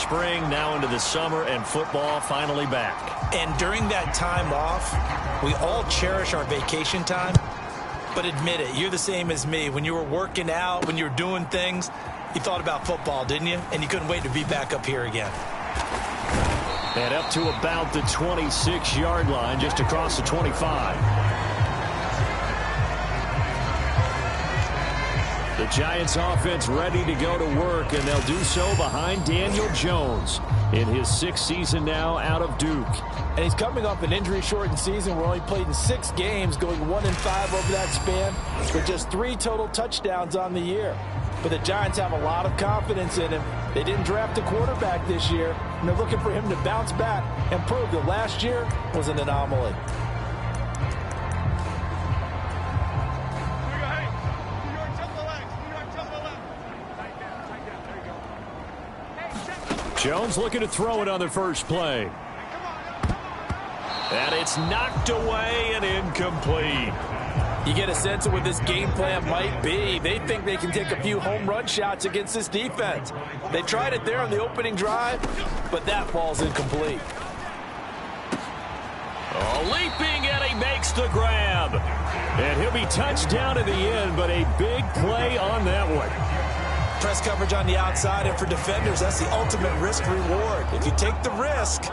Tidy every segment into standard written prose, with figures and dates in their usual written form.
spring, now into the summer, and football finally back. And during that time off, we all cherish our vacation time. But admit it, you're the same as me. When you were working out, when you were doing things, you thought about football, didn't you? And you couldn't wait to be back up here again. And up to about the 26-yard line, just across the 25. The Giants offense ready to go to work, and they'll do so behind Daniel Jones in his 6th season now out of Duke. And he's coming off an injury-shortened season where he only played in 6 games, going 1-5 over that span, with just 3 total touchdowns on the year. But the Giants have a lot of confidence in him. They didn't draft a quarterback this year, and they're looking for him to bounce back and prove that last year was an anomaly. Jones looking to throw it on the first play. And it's knocked away and incomplete. You get a sense of what this game plan might be. They think they can take a few home run shots against this defense. They tried it there on the opening drive, but that ball's incomplete. Oh, leaping, and he makes the grab. And he'll be touched down at the end, but a big play on that one. Press coverage on the outside, and for defenders, that's the ultimate risk-reward. If you take the risk,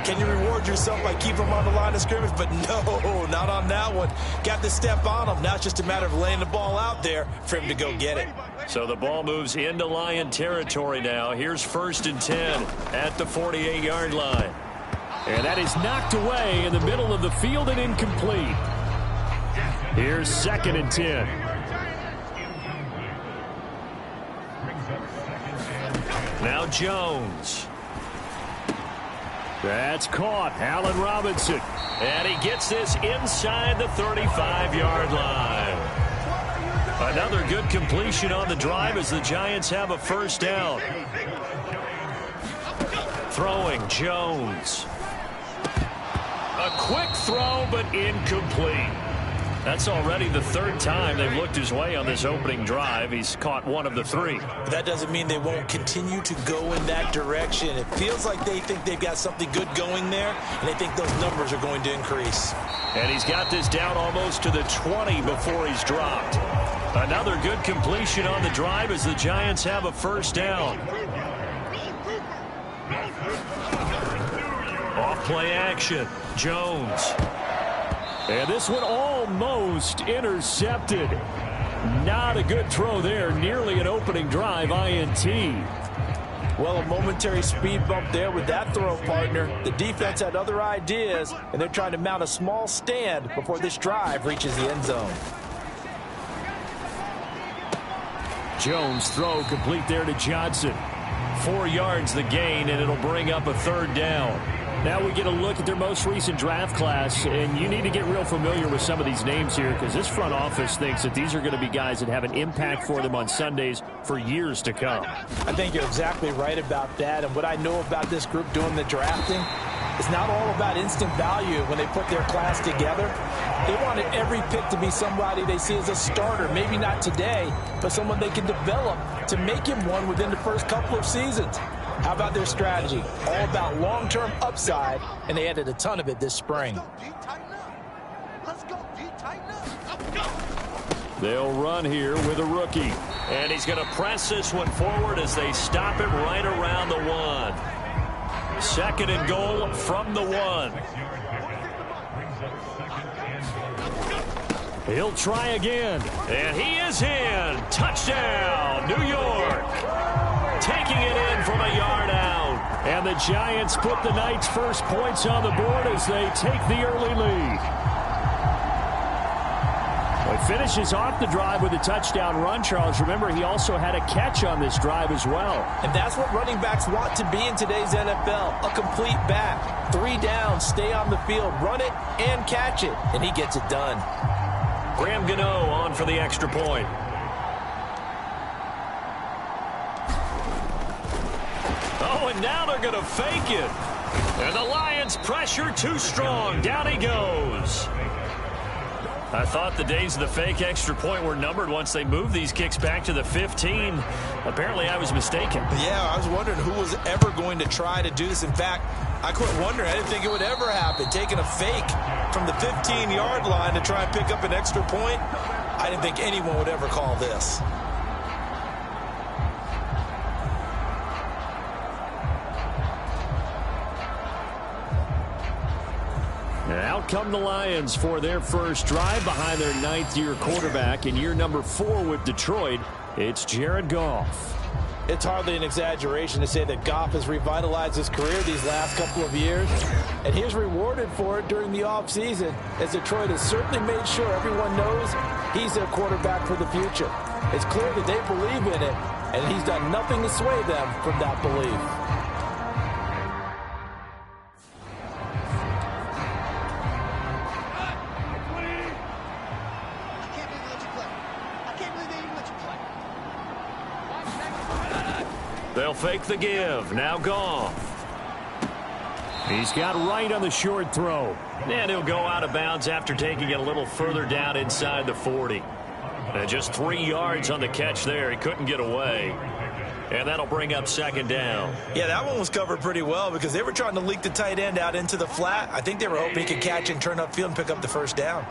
can you reward yourself by keeping them on the line of scrimmage? But no, not on that one. Got to step on them. Now it's just a matter of laying the ball out there for him to go get it. So the ball moves into Lion territory now. Here's 1st and 10 at the 48-yard line. And that is knocked away in the middle of the field and incomplete. Here's 2nd and 10. Now Jones. That's caught. Allen Robinson. And he gets this inside the 35-yard line. Another good completion on the drive as the Giants have a 1st down. Throwing Jones. A quick throw, but incomplete. That's already the 3rd time they've looked his way on this opening drive. He's caught 1 of the 3. But that doesn't mean they won't continue to go in that direction. It feels like they think they've got something good going there, and they think those numbers are going to increase. And he's got this down almost to the 20 before he's dropped. Another good completion on the drive as the Giants have a 1st down. Off play action. Jones. And this one almost intercepted. Not a good throw there. Nearly an opening drive INT. Well, a momentary speed bump there with that throw, partner. The defense had other ideas, and they're trying to mount a small stand before this drive reaches the end zone. Jones throw complete there to Johnson. 4 yards the gain, and it'll bring up a 3rd down. Now we get a look at their most recent draft class, and you need to get real familiar with some of these names here because this front office thinks that these are going to be guys that have an impact for them on Sundays for years to come. I think you're exactly right about that, and what I know about this group doing the drafting is not all about instant value when they put their class together. They wanted every pick to be somebody they see as a starter, maybe not today, but someone they can develop to make him one within the first couple of seasons. How about their strategy? All about long-term upside, and they added a ton of it this spring. They'll run here with a rookie. And he's going to press this one forward as they stop him right around the 1. 2nd and goal from the 1. He'll try again. And he is in. Touchdown, New York. Taking it in from a yard out. And the Giants put the night's first points on the board as they take the early lead. Well, he finishes off the drive with a touchdown run, Charles. Remember, he also had a catch on this drive as well. And that's what running backs want to be in today's NFL, a complete back. 3 downs, stay on the field, run it, and catch it. And he gets it done. Graham Gano on for the extra point. Oh, and now they're going to fake it. And the Lions pressure too strong. Down he goes. I thought the days of the fake extra point were numbered once they moved these kicks back to the 15. Apparently, I was mistaken. Yeah, I was wondering who was ever going to try to do this. In fact, I quit wondering. I didn't think it would ever happen. Taking a fake from the 15-yard line to try and pick up an extra point, I didn't think anyone would ever call this. And out come the Lions for their first drive behind their ninth-year quarterback in year number 4 with Detroit. It's Jared Goff. It's hardly an exaggeration to say that Goff has revitalized his career these last couple of years, and he's rewarded for it during the offseason, as Detroit has certainly made sure everyone knows he's their quarterback for the future. It's clear that they believe in it, and he's done nothing to sway them from that belief. They'll fake the give. Now Goff. He's got right on the short throw. And he'll go out of bounds after taking it a little further down inside the 40. And just 3 yards on the catch there. He couldn't get away. And that'll bring up second down. Yeah, that one was covered pretty well because they were trying to leak the tight end out into the flat. I think they were hoping he could catch and turn upfield and pick up the first down.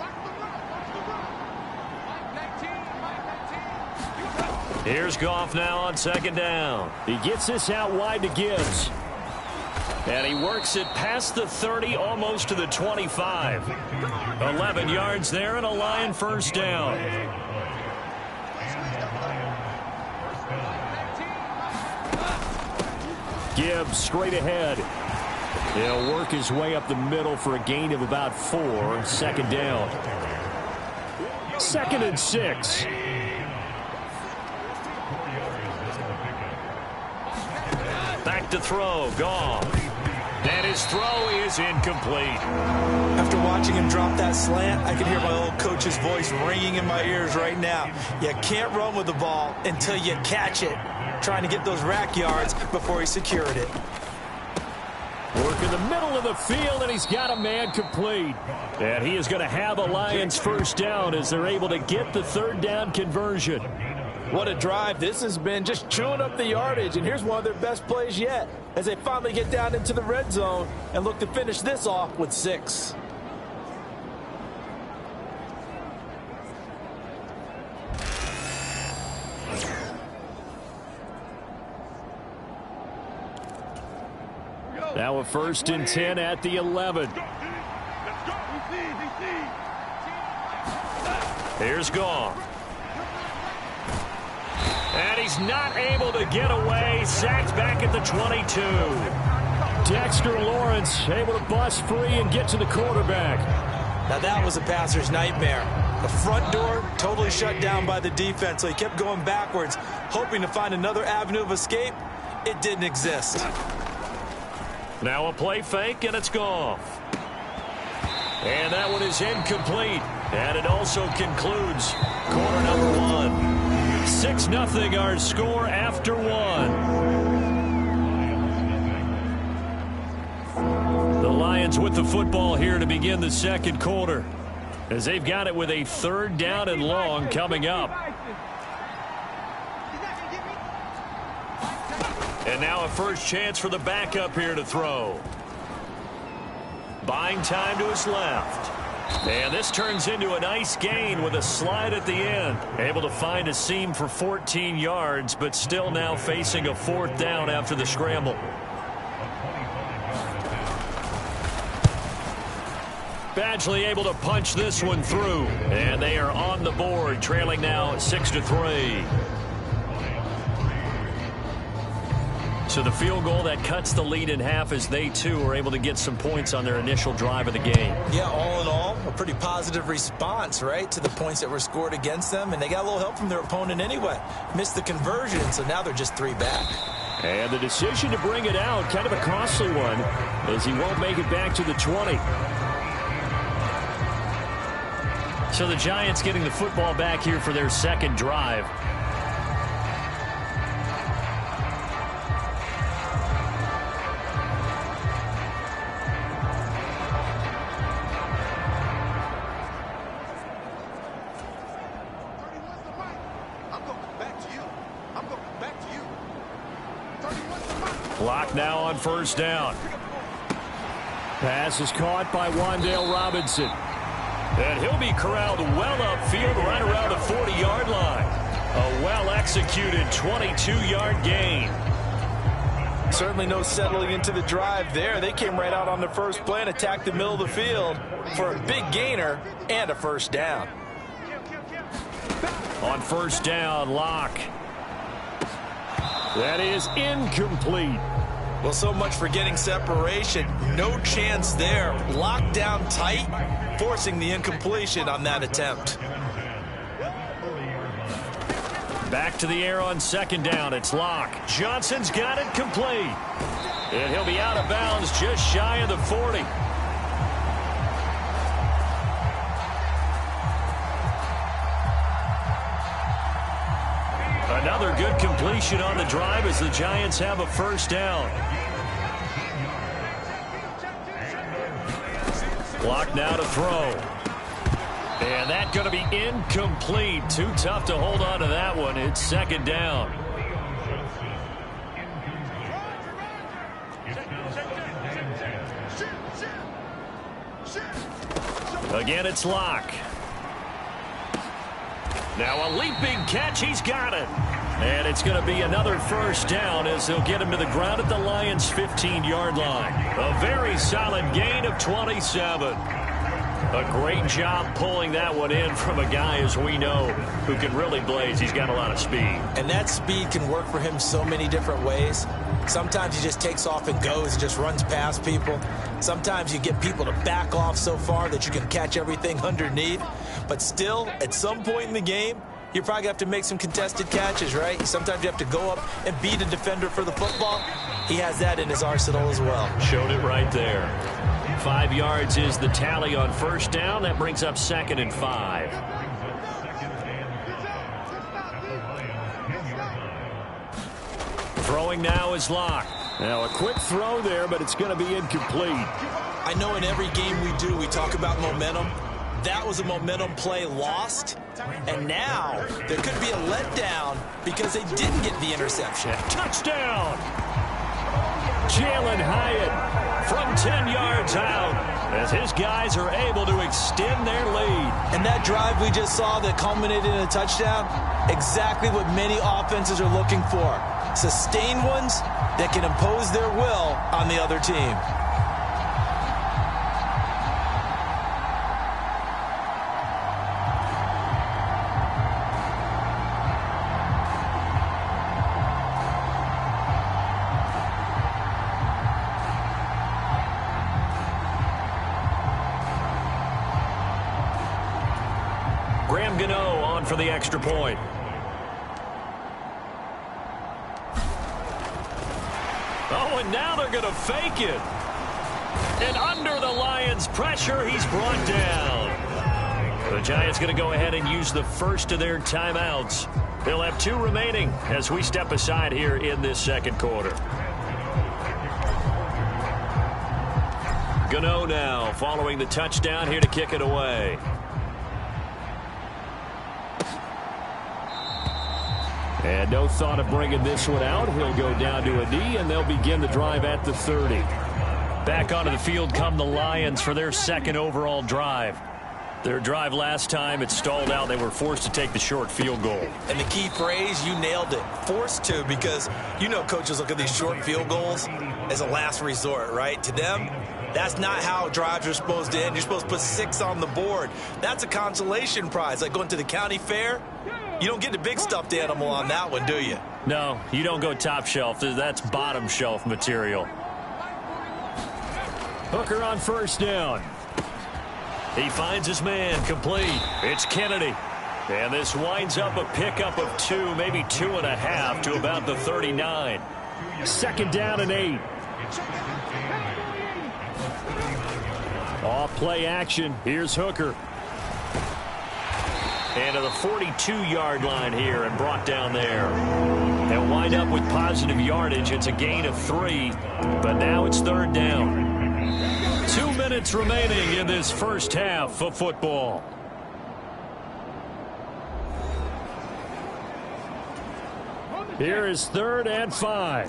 Here's Goff now on second down. He gets this out wide to Gibbs. And he works it past the 30, almost to the 25. 11 yards there and a Lion first down. Gibbs straight ahead. He'll work his way up the middle for a gain of about 4. Second down. 2nd and 6. Back to throw. Goff. And his throw is incomplete. After watching him drop that slant, I can hear my old coach's voice ringing in my ears right now. You can't run with the ball until you catch it. Trying to get those rack yards before he secured it. Work in the middle of the field, and he's got a man complete. And he is going to have a Lions first down as they're able to get the third down conversion. What a drive this has been, just chewing up the yardage, and here's one of their best plays yet as they finally get down into the red zone and look to finish this off with 6. Now a 1st and 10 at the 11. Here's Goff. And he's not able to get away. Sacked back at the 22. Dexter Lawrence able to bust free and get to the quarterback. Now that was a passer's nightmare. The front door totally shut down by the defense, so he kept going backwards, hoping to find another avenue of escape. It didn't exist. Now a play fake, and it's Goff. And that one is incomplete. And it also concludes quarter number 1. 6-0 our score after 1. The Lions with the football here to begin the second quarter, as they've got it with a 3rd down and long coming up. And now a first chance for the backup here to throw. Buying time to his left. And this turns into a nice gain with a slide at the end. Able to find a seam for 14 yards, but still now facing a 4th down after the scramble. Badgley able to punch this one through. And they are on the board, trailing now 6-3. So the field goal that cuts the lead in half as they, too, are able to get some points on their initial drive of the game. Yeah, all in all, a pretty positive response, right, to the points that were scored against them. And they got a little help from their opponent anyway. Missed the conversion, so now they're just 3 back. And the decision to bring it out, kind of a costly one, as he won't make it back to the 20. So the Giants getting the football back here for their second drive. Clock now on first down. Pass is caught by Wan'Dale Robinson. And he'll be corralled well upfield right around the 40-yard line. A well-executed 22-yard gain. Certainly no settling into the drive there. They came right out on the first play and attacked the middle of the field for a big gainer and a first down. On first down, Locke. That is incomplete. Well, so much for getting separation. No chance there. Locked down tight, forcing the incompletion on that attempt. Back to the air on second down. It's Locke. Johnson's got it complete. And he'll be out of bounds just shy of the 40. Another good completion on the drive as the Giants have a first down. Clock now to throw. And that's going to be incomplete. Too tough to hold on to that one. It's second down. Again, it's Locke. Now a leaping catch. He's got it. And it's going to be another first down as they'll get him to the ground at the Lions' 15-yard line. A very solid gain of 27. A great job pulling that one in from a guy, as we know, who can really blaze. He's got a lot of speed. And that speed can work for him so many different ways. Sometimes he just takes off and goes and just runs past people. Sometimes you get people to back off so far that you can catch everything underneath. But still, at some point in the game, you're probably going to have to make some contested catches, right? Sometimes you have to go up and beat a defender for the football. He has that in his arsenal as well. Showed it right there. 5 yards is the tally on first down. That brings up 2nd and 5. Throwing now is Locke. Now a quick throw there, but it's going to be incomplete. I know in every game we do, we talk about momentum. That was a momentum play lost. And now there could be a letdown because they didn't get the interception. Touchdown! Jalen Hyatt from 10 yards out as his guys are able to extend their lead. And that drive we just saw that culminated in a touchdown, exactly what many offenses are looking for. Sustained ones that can impose their will on the other team. For the extra point. Oh, and now they're going to fake it. And under the Lions' pressure, he's brought down. The Giants going to go ahead and use the first of their timeouts. They'll have 2 remaining as we step aside here in this second quarter. Gano now following the touchdown here to kick it away. And no thought of bringing this one out. He'll go down to a knee, and they'll begin the drive at the 30. Back onto the field come the Lions for their second overall drive. Their drive last time, it stalled out. They were forced to take the short field goal. And the key phrase, you nailed it. Forced to, because you know coaches look at these short field goals as a last resort, right? To them, that's not how drives are supposed to end. You're supposed to put 6 on the board. That's a consolation prize, like going to the county fair. You don't get the big stuffed animal on that one, do you? No, you don't go top shelf. That's bottom shelf material. Hooker on first down. He finds his man complete. It's Kennedy. And this winds up a pickup of 2, maybe 2.5 to about the 39. Second down and 8. Off play action. Here's Hooker. And to the 42-yard line here and brought down there. They'll wind up with positive yardage. It's a gain of 3, but now it's third down. 2 minutes remaining in this first half of football. Here is 3rd and 5.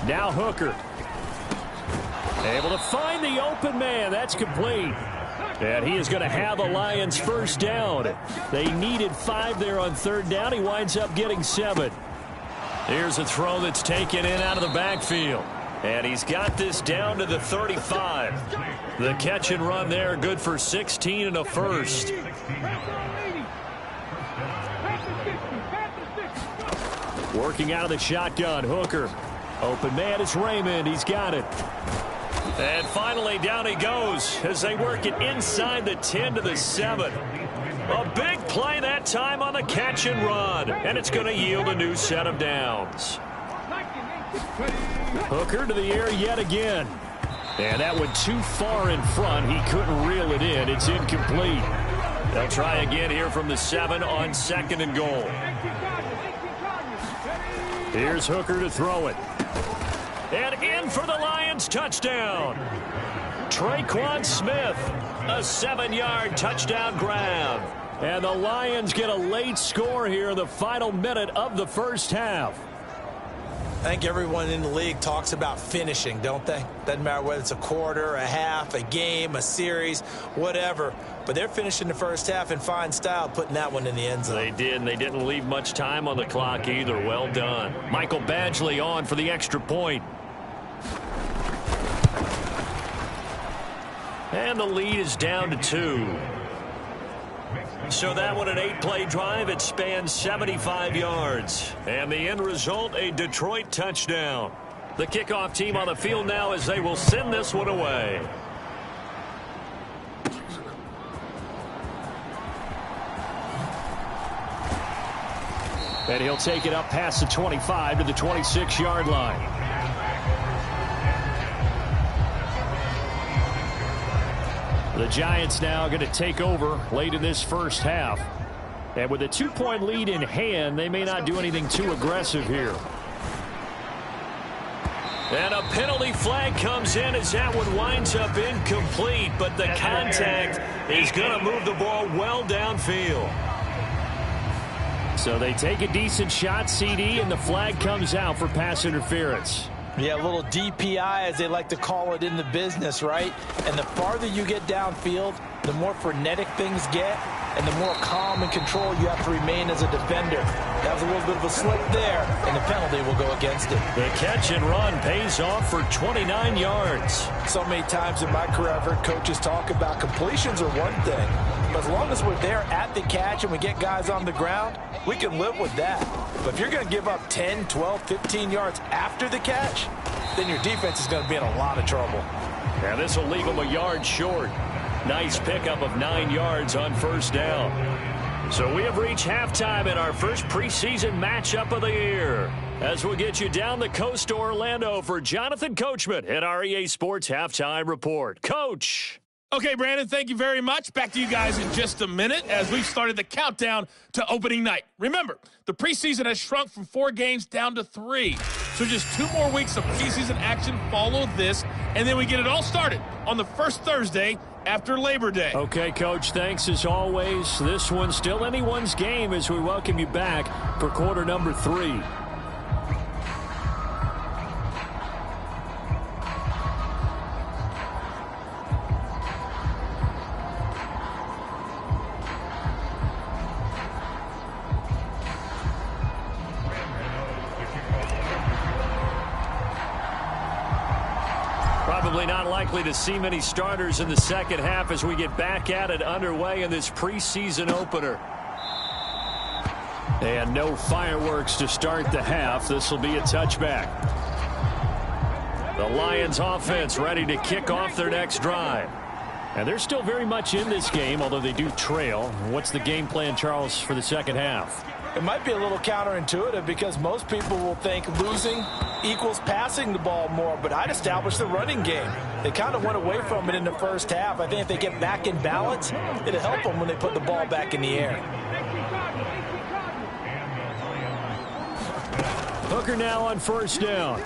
Now Hooker. Able to find the open man. That's complete. And he is going to have a Lions first down. They needed 5 there on third down. He winds up getting 7. Here's a throw that's taken in out of the backfield. And he's got this down to the 35. The catch and run there, good for 16 and a first. Working out of the shotgun, Hooker. Open man is Raymond. He's got it. And finally, down he goes as they work it inside the 10 to the 7. A big play that time on the catch and run. And it's going to yield a new set of downs. Hooker to the air yet again. And that went too far in front. He couldn't reel it in. It's incomplete. They'll try again here from the 7 on 2nd and goal. Here's Hooker to throw it. And in for the Lions touchdown. Traquan Smith, a 7-yard touchdown grab. And the Lions get a late score here in the final minute of the first half. I think everyone in the league talks about finishing, don't they? Doesn't matter whether it's a quarter, a half, a game, a series, whatever. But they're finishing the first half in fine style, putting that one in the end zone. They did, and they didn't leave much time on the clock either. Well done. Michael Badgley on for the extra point. And the lead is down to 2. So that one, an 8-play drive. It spans 75 yards. And the end result, a Detroit touchdown. The kickoff team on the field now as they will send this one away. And he'll take it up past the 25 to the 26-yard line. The Giants now going to take over late in this first half. And with a 2-point lead in hand, they may not do anything too aggressive here. And a penalty flag comes in as that one winds up incomplete. But the contact is going to move the ball well downfield. So they take a decent shot, CD, and the flag comes out for pass interference. Yeah, a little DPI, as they like to call it in the business, right? And the farther you get downfield, the more frenetic things get, and the more calm and control you have to remain as a defender. That was a little bit of a slip there, and the penalty will go against it. The catch and run pays off for 29 yards. So many times in my career, I've heard coaches talk about completions are one thing, but as long as we're there at the catch and we get guys on the ground, we can live with that. But if you're going to give up 10, 12, 15 yards after the catch, then your defense is going to be in a lot of trouble. And this will leave them a yard short. Nice pickup of 9 yards on first down. So we have reached halftime in our first preseason matchup of the year. As we'll get you down the coast to Orlando for Jonathan Coachman at our EA Sports Halftime Report. Coach. Okay, Brandon, thank you very much. Back to you guys in just a minute as we've started the countdown to opening night. Remember, the preseason has shrunk from 4 games down to 3. So just 2 more weeks of preseason action follow this, and then we get it all started on the first Thursday after Labor Day. Okay, Coach, thanks as always. This one's still anyone's game as we welcome you back for quarter number 3. Probably not likely to see many starters in the second half as we get back at it underway in this preseason opener. And no fireworks to start the half. This will be a touchback. The Lions offense ready to kick off their next drive. And they're still very much in this game, although they do trail. What's the game plan, Charles, for the second half? It might be a little counterintuitive because most people will think losing equals passing the ball more, but I'd establish the running game. They kind of went away from it in the first half. I think if they get back in balance, it'll help them when they put the ball back in the air. Hooker now on first down.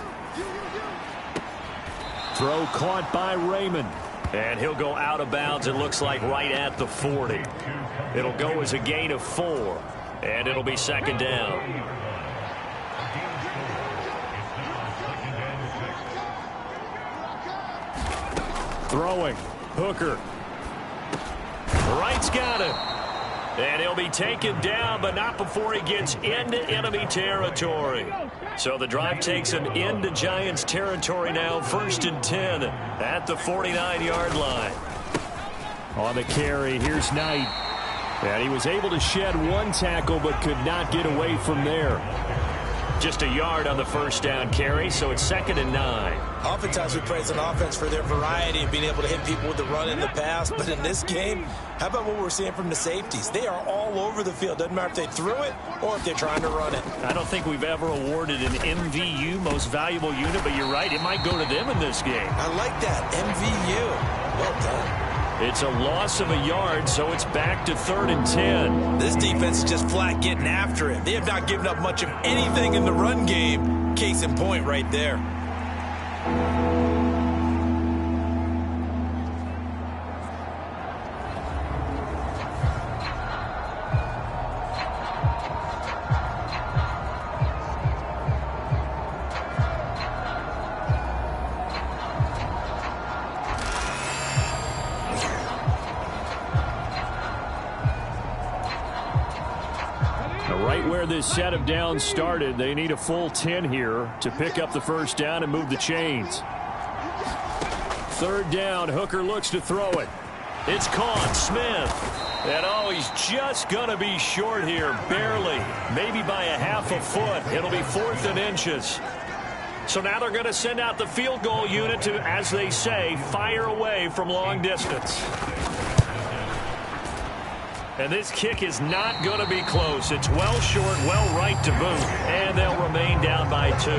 Throw caught by Raymond. And he'll go out of bounds, it looks like right at the 40. It'll go as a gain of 4. And it'll be second down. Throwing. Hooker. Wright's got it. And he'll be taken down, but not before he gets into enemy territory. So the drive takes him into Giants territory now, 1st and 10 at the 49-yard line. On the carry, here's Knight. And he was able to shed one tackle, but could not get away from there. Just a yard on the first down carry, so it's 2nd and 9. Oftentimes we praise an offense for their variety and being able to hit people with the run in the pass. But in this game, how about what we're seeing from the safeties? They are all over the field. Doesn't matter if they threw it or if they're trying to run it. I don't think we've ever awarded an MVU, most valuable unit, but you're right, it might go to them in this game. I like that, MVU. Well done. It's a loss of a yard, so it's back to 3rd and 10. This defense is just flat getting after it. They have not given up much of anything in the run game. Case in point right there. Right where this set of downs started, they need a full 10 here to pick up the first down and move the chains. 3rd down, Hooker looks to throw it. It's caught, Smith. And oh, he's just going to be short here, barely, maybe by a half a foot. It'll be 4th and inches. So now they're going to send out the field goal unit to, as they say, fire away from long distance. And this kick is not going to be close. It's well short, well right to boot, and they'll remain down by 2.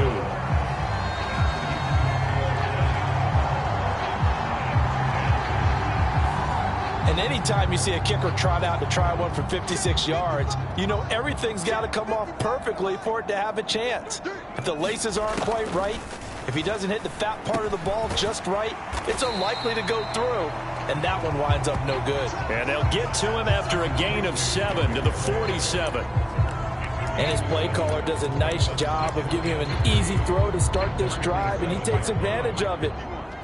And anytime you see a kicker trot out to try one for 56 yards, you know everything's got to come off perfectly for it to have a chance. If the laces aren't quite right, if he doesn't hit the fat part of the ball just right, it's unlikely to go through. And that one winds up no good. And they'll get to him after a gain of 7 to the 47. And his play caller does a nice job of giving him an easy throw to start this drive, and he takes advantage of it.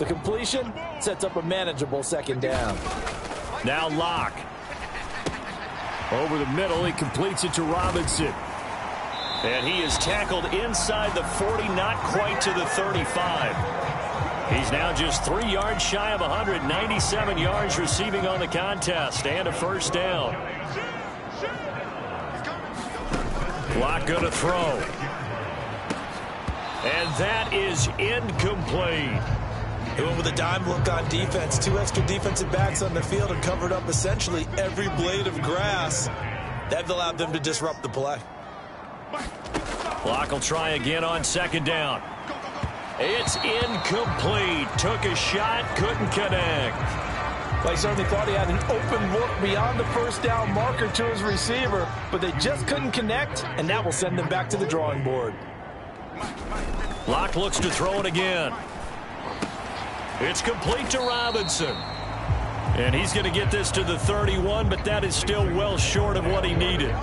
The completion sets up a manageable 2nd down. Now Locke. Over the middle, he completes it to Robinson. And he is tackled inside the 40, not quite to the 35. He's now just 3 yards shy of 197 yards receiving on the contest and a first down. Locke going to throw. And that is incomplete. He went with a dime look on defense. 2 extra defensive backs on the field and covered up essentially every blade of grass. That allowed them to disrupt the play. Locke will try again on 2nd down. It's incomplete. Took a shot, couldn't connect. Well, he certainly thought he had an open look beyond the first down marker to his receiver, but they just couldn't connect, and that will send them back to the drawing board. Locke looks to throw it again. It's complete to Robinson. And he's going to get this to the 31, but that is still well short of what he needed.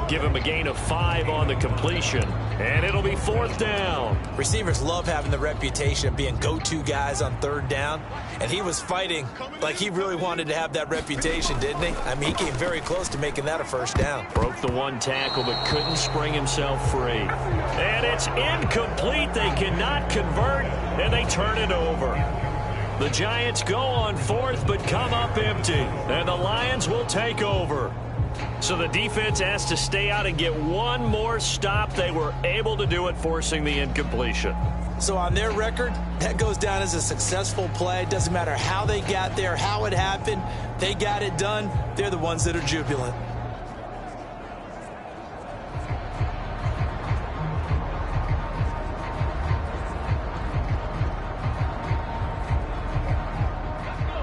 Give him a gain of 5 on the completion, and it'll be 4th down. Receivers love having the reputation of being go-to guys on 3rd down, and he was fighting like he really wanted to have that reputation, didn't he? I mean, he came very close to making that a first down. Broke the one tackle, but couldn't spring himself free. And it's incomplete. They cannot convert, and they turn it over. The Giants go on 4th, but come up empty, and the Lions will take over. So the defense has to stay out and get one more stop. They were able to do it, forcing the incompletion. So on their record, that goes down as a successful play. Doesn't matter how they got there, how it happened. They got it done. They're the ones that are jubilant.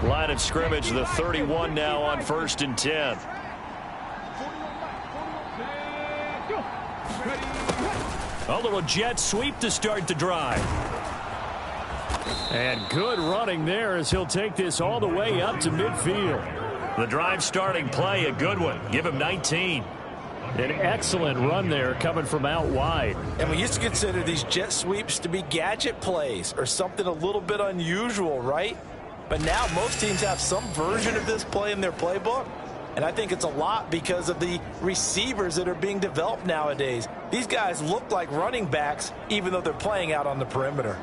Line of scrimmage, the 31 now on 1st and 10. A little jet sweep to start the drive. And good running there as he'll take this all the way up to midfield. The drive starting play, a good one. Give him 19. An excellent run there coming from out wide. And we used to consider these jet sweeps to be gadget plays or something a little bit unusual, right? But now most teams have some version of this play in their playbook. And I think it's a lot because of the receivers that are being developed nowadays. These guys look like running backs even though they're playing out on the perimeter.